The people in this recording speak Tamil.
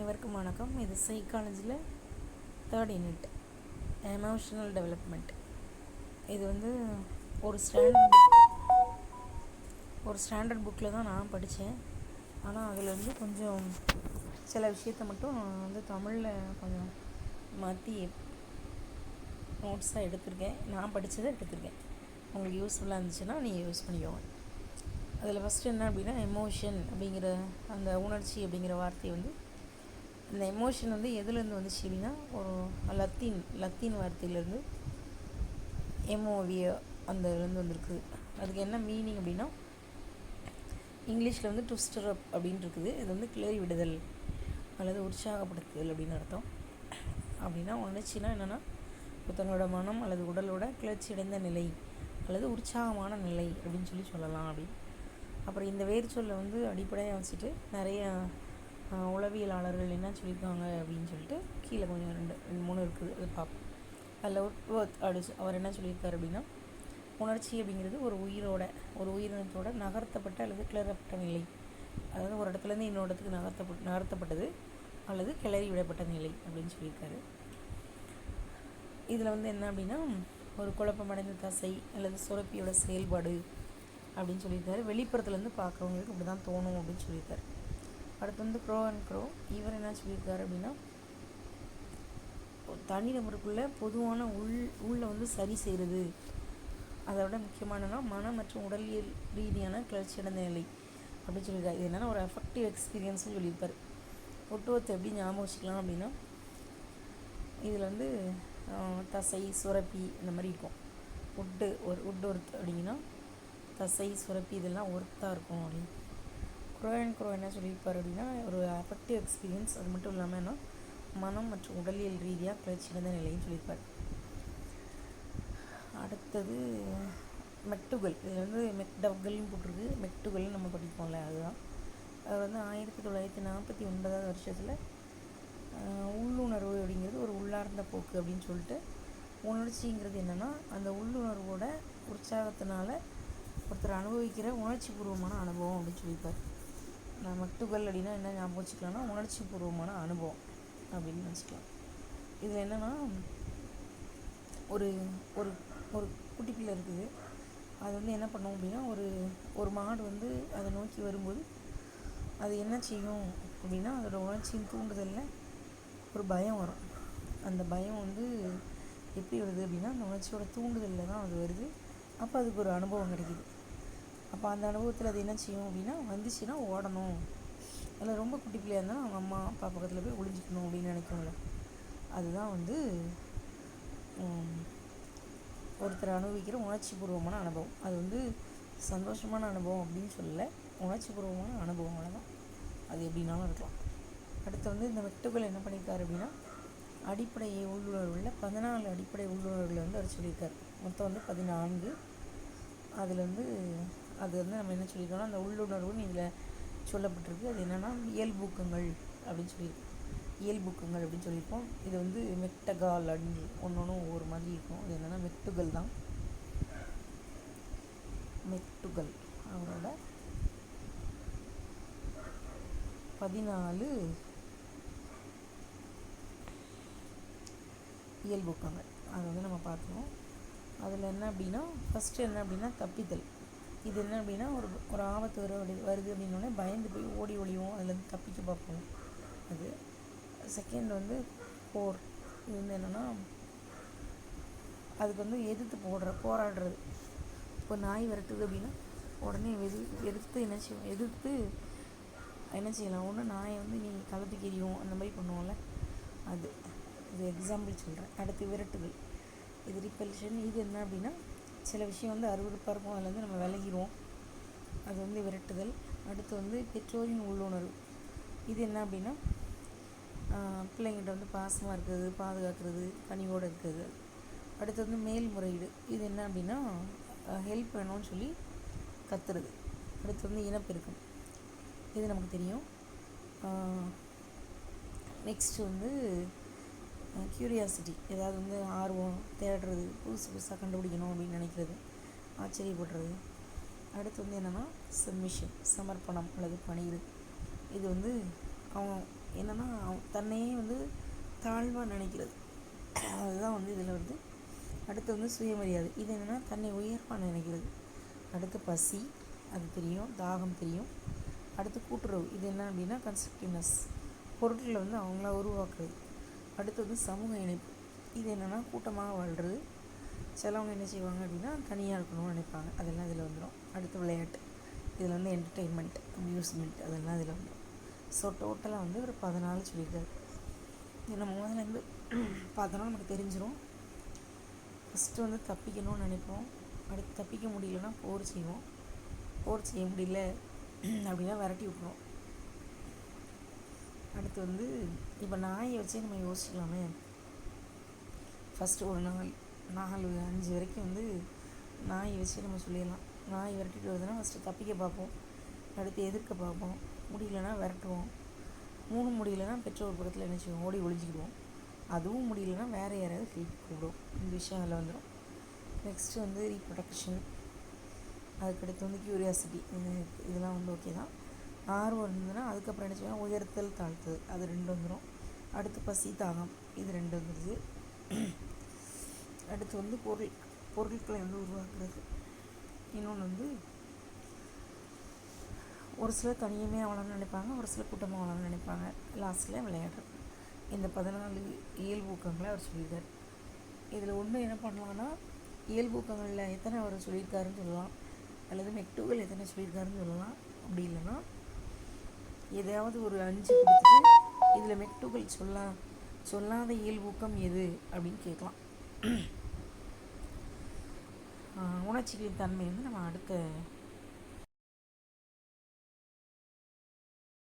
அனைவருக்கும் வணக்கம். இது சைக்காலஜியில் 3rd யூனிட் எமோஷனல் டெவலப்மெண்ட். இது வந்து ஒரு ஸ்டாண்டர்ட் புக்கில் தான் நான் படித்தேன். ஆனால் அதில் வந்து கொஞ்சம் சில விஷயத்தை மட்டும் நான் வந்து தமிழில் கொஞ்சம் மாற்றி நோட்ஸாக எடுத்திருக்கேன். நான் படித்ததை எடுத்திருக்கேன். உங்களுக்கு யூஸ்ஃபுல்லாக இருந்துச்சுன்னா நீங்கள் யூஸ் பண்ணிக்கோங்க. அதில் ஃபஸ்ட்டு என்ன அப்படின்னா, எமோஷன் அப்படிங்கிற அந்த உணர்ச்சி அப்படிங்கிற வார்த்தையை வந்து, இந்த எமோஷன் வந்து எதுலேருந்து வந்துச்சு அப்படின்னா, ஒரு லத்தீன் வார்த்தையிலேருந்து எமோவியோ அந்த இதுலேருந்து வந்திருக்குது. அதுக்கு என்ன மீனிங் அப்படின்னா, இங்கிலீஷில் வந்து டு ஸ்டிர் அப் அப்படின்னு இருக்குது. இது வந்து கிளறி விடுதல் அல்லது உற்சாகப்படுத்துதல் அப்படின்னு அர்த்தம். அப்படின்னா உணர்ச்சினா என்னென்னா, தன்னோட மனம் அல்லது உடலோட கிளர்ச்சி அடைந்த நிலை அல்லது உற்சாகமான நிலை அப்படின்னு சொல்லலாம். அப்படின்னு அப்புறம் இந்த வேர் சொல்லை வந்து அடிப்படையாக வச்சுட்டு நிறைய உளவியலாளர்கள் என்ன சொல்லியிருக்காங்க அப்படின்னு சொல்லிட்டு கீழே கொஞ்சம் 2-3 இருக்குது, அது பார்ப்போம். அதில் அவர் என்ன சொல்லியிருக்காரு அப்படின்னா, உணர்ச்சி அப்படிங்கிறது ஒரு உயிரினத்தோட நகர்த்தப்பட்ட அல்லது கிளறப்பட்ட நிலை. அதாவது ஒரு இடத்துலேருந்து இன்னொரு இடத்துக்கு நகர்த்தப்பட்டது அல்லது கிளறி விடப்பட்ட நிலை அப்படின்னு சொல்லியிருக்காரு. இதில் வந்து என்ன அப்படின்னா, ஒரு குழப்பமடைந்த தசை அல்லது சுரப்பியோட செயல்பாடு அப்படின்னு சொல்லியிருக்காரு. வெளிப்புறத்துலேருந்து பார்க்குறவங்களுக்கு இப்படி தான் தோணும் அப்படின்னு சொல்லியிருக்காரு. அடுத்து வந்து க்ரோ இவர் என்ன சொல்லியிருக்காரு அப்படின்னா, தனிநபருக்குள்ளே பொதுவான உள்ள வந்து சரி செய்கிறது, அதை விட முக்கியமானனா மன மற்றும் உடலியல் ரீதியான கிளர்ச்சி அடைந்த நிலை அப்படின்னு சொல்லியிருக்காரு. இது என்னென்னா ஒரு அஃபெக்டிவ் எக்ஸ்பீரியன்ஸ்னு சொல்லியிருப்பார். ஒட்டுவத்தை எப்படி ஞாபகம் வச்சுக்கலாம் அப்படின்னா, இதில் வந்து தசை சுரப்பி இந்த மாதிரி இருக்கும். உட்டு ஒர்த் அப்படிங்கன்னா தசை சுரப்பி இதெல்லாம் ஒர்த்தாக இருக்கும் அப்படின்னு. க்ரோ என்ன சொல்லியிருப்பார் அப்படின்னா, ஒரு அஃபெக்டிவ் எக்ஸ்பீரியன்ஸ், அது மட்டும் இல்லாமல் என்ன மனம் மற்றும் உடலியல் ரீதியாக கிளர்ச்சி அடைந்த நிலைன்னு சொல்லியிருப்பார். அடுத்தது மெக்டுகல். இதில் வந்து மெக்டவல்னு போட்டிருக்கு, மெக்டுகல்னு நம்ம படிப்போம்ல, அதுதான். அவர் வந்து 1949 வருஷத்தில் உள்ளுணர்வு அப்படிங்கிறது ஒரு உள்ளார்ந்த போக்கு அப்படின்னு சொல்லிட்டு, உணர்ச்சிங்கிறது என்னென்னா அந்த உள்ளுணர்வோட உற்சாகத்தினால ஒருத்தர் அனுபவிக்கிற உணர்ச்சி பூர்வமான அனுபவம் அப்படின்னு சொல்லியிருப்பார். நான் மெக்டுகல் அப்படின்னா என்ன ஞாபகம் வச்சுக்கலாம்னா, உணர்ச்சி பூர்வமான அனுபவம் அப்படின்னு நினச்சிக்கலாம். இதில் என்னென்னா, ஒரு ஒரு ஒரு குட்டி பிள்ளை இருக்குது. அது வந்து என்ன பண்ணும் அப்படின்னா, ஒரு மாடு வந்து அதை நோக்கி வரும்போது அது என்ன செய்யும் அப்படின்னா, அதோட உணர்ச்சியின் தூண்டுதலில் ஒரு பயம் வரும். அந்த பயம் வந்து எப்படி வருது அப்படின்னா, அந்த உணர்ச்சியோட தூண்டுதலில் தான் அது வருது. அப்போ அதுக்கு ஒரு அனுபவம் கிடைக்கிது. அப்போ அந்த அனுபவத்தில் அது என்ன செய்யும் அப்படின்னா, வந்துச்சுன்னா ஓடணும். அதில் ரொம்ப குட்டி பிள்ளையாக இருந்தாலும் அவங்க அம்மா அப்பா பக்கத்தில் போய் ஒளிஞ்சிக்கணும் அப்படின்னு நினைக்கும்ல. அதுதான் வந்து ஒருத்தர் அனுபவிக்கிற உணர்ச்சி பூர்வமான அனுபவம். அது வந்து சந்தோஷமான அனுபவம் அப்படின்னு சொல்லலை, உணர்ச்சி பூர்வமான அனுபவம். அவ்வளோதான். அது எப்படின்னாலும் இருக்கலாம். அடுத்து வந்து இந்த மெக்டுகல் என்ன பண்ணியிருக்காரு அப்படின்னா, அடிப்படை உள்ளுணர்வில் 14 அடிப்படை உள்ளுணர்வுகளை வந்து அவர் சொல்லியிருக்காரு. மொத்தம் வந்து 14. அதில் வந்து அது வந்து நம்ம என்ன சொல்லியிருக்கோம்னா, அந்த உள்ளுணர்வுன்னு இதில் சொல்லப்பட்டிருக்கு. அது என்னென்னா இயல்பூக்கங்கள் அப்படின்னு சொல்லியிருக்கோம். இயல்பூக்கங்கள் அப்படின்னு சொல்லியிருக்கோம். இது வந்து மெக்டகால் அப்படின்னு ஒன்று ஒவ்வொரு மாதிரி இருக்கும். அது என்னென்னா மெக்டுகல் தான். மெக்டுகல் அவரோட 14 இயல்பூக்கங்கள். அதை வந்து நம்ம பார்க்கணும். அதில் என்ன அப்படின்னா, ஃபஸ்ட்டு என்ன அப்படின்னா தப்பித்தல். இது என்ன அப்படின்னா, ஒரு ஆபத்து வருது அப்படின்னோடனே பயந்து போய் ஓடி ஒளிவோம், அதுலேருந்து தப்பிக்க பார்ப்போம். அது செகண்ட் வந்து போர். இது வந்து என்னென்னா, அதுக்கு வந்து எதிர்த்து போராடுறது. இப்போ நாய் விரட்டுது அப்படின்னா உடனே எதிர்த்து என்ன செய்யலாம், ஒன்று நாயை வந்து நீ களத்துக்கு எறியும், அந்த மாதிரி பண்ணுவோம்ல, இது எக்ஸாம்பிள் சொல்கிறேன். அடுத்து விரட்டுதல். இது ரிப்பல்ஷன். இது என்ன அப்படின்னா, சில விஷயம் வந்து அருவருப்பாக இருக்கும், அதுலேருந்து நம்ம விலகிடுவோம், அது வந்து விரட்டுதல். அடுத்து வந்து பெற்றோரின் உள்ளுணர்வு. இது என்ன அப்படின்னா, பிள்ளைங்கிட்ட வந்து பாசமாக இருக்கிறது, பாதுகாக்கிறது, கனிவோடு இருக்கிறது. அடுத்து வந்து மேல்முறையீடு. இது என்ன அப்படின்னா, ஹெல்ப் வேணும்னு சொல்லி கத்துறது. அடுத்து வந்து இனப்பெருக்கம். இது நமக்கு தெரியும். நெக்ஸ்ட்டு வந்து க்யூரியாசிட்டி. ஏதாவது வந்து ஆர்வம், தேடுறது, புதுசாக கண்டுபிடிக்கணும் அப்படின்னு நினைக்கிறது, ஆச்சரியப்படுறது. அடுத்து வந்து என்னென்னா சப்மிஷன், சமர்ப்பணம் அல்லது பணிவு. இது வந்து அவங்க என்னென்னா தன்னையே வந்து தாழ்வாக நினைக்கிறது, அதுதான் வந்து இதில் வருது. அடுத்து வந்து சுயமரியாதை, இது என்னென்னா தன்னை உயர்வாக நினைக்கிறது. அடுத்து பசி, அது தெரியும். தாகம் தெரியும். அடுத்து கூட்டுறவு, இது என்ன அப்படின்னா கன்ஸ்ட்ரக்டிவ்னஸ், பொருட்களை வந்து அவங்களா உருவாக்குறது. அடுத்து வந்து சமூக இணைப்பு, இது என்னென்னா கூட்டமாக வாழ்கிறது. சிலவங்க என்ன செய்வாங்க அப்படின்னா தனியாக இருக்கணும்னு நினைப்பாங்க, அதெல்லாம் இதில் வந்துடும். அடுத்து விளையாட்டு, இதில் வந்து என்டர்டெயின்மெண்ட், அம்யூஸ்மெண்ட், அதெல்லாம் இதில் வந்துடும். ஸோ டோட்டலாக வந்து ஒரு 14 சொல்லியிருக்காரு. இது நம்ம முதல்ல வந்து பார்த்தோன்னா நமக்கு தெரிஞ்சிடும். ஃபஸ்ட்டு வந்து தப்பிக்கணும்னு நினைப்போம். அடுத்து தப்பிக்க முடியலன்னா போர் செய்வோம். போர் செய்ய முடியல அப்படின்னா விரட்டி விட்ருவோம். அடுத்து வந்து இப்போ நாயை வச்சே நம்ம யோசிக்கலாமே. ஃபஸ்ட்டு ஒரு 4 5 வரைக்கும் வந்து நாயை வச்சு நம்ம சொல்லிடலாம். நாய் விரட்டிட்டு வருதுன்னா ஃபஸ்ட்டு தப்பிக்க பார்ப்போம், அடுத்து எதிர்க்க பார்ப்போம், முடியலன்னா விரட்டுவோம். 3 முடியலன்னா பெற்றோர் பக்கத்தில் என்ன செய்வோம், ஓடி ஒளிஞ்சிக்கிடுவோம். அதுவும் முடியலன்னா வேறு யாராவது ஹெல்ப் கூப்பிடுவோம். இந்த விஷயம் அதில் வந்துடும். நெக்ஸ்ட்டு வந்து ரீப்ரொடக்ஷன், அதுக்கடுத்து வந்து க்யூரியாசிட்டி, இதெல்லாம் வந்து ஓகே தான். ஆர்வம் இருந்ததுன்னா அதுக்கப்புறம் என்ன செய்வோம், உயர்த்தல் தாழ்த்தல், அது 2 வந்துடும். அடுத்து பசி தாகம், இது 2 வந்துடுது. அடுத்து வந்து பொருட்களை வந்து உருவாக்குறது. இன்னொன்று வந்து ஒரு சிலர் தனியுமே வளரணும்னு நினைப்பாங்க, ஒரு சிலர் கூட்டமாக வளரணும்னு நினைப்பாங்க. லாஸ்ட்டில் விளையாடுறது. இந்த 14 இயல்பூக்கங்களை அவர் சொல்லியிருக்கார். இதில் ஒன்று என்ன பண்ணலான்னா, இயல்பூக்கங்களில் எத்தனை அவர் சொல்லியிருக்காருன்னு சொல்லலாம், அல்லது மெக்டூகல் எத்தனை சொல்லியிருக்காருன்னு சொல்லலாம். அப்படி இல்லைன்னா எதையாவது ஒரு 5 கொடுத்துட்டு இதில் மெக்டூகல் சொல்லாத இயல்பூக்கம் எது அப்படின்னு கேட்கலாம். உணர்ச்சிகளின் தன்மை வந்து நம்ம அடுத்த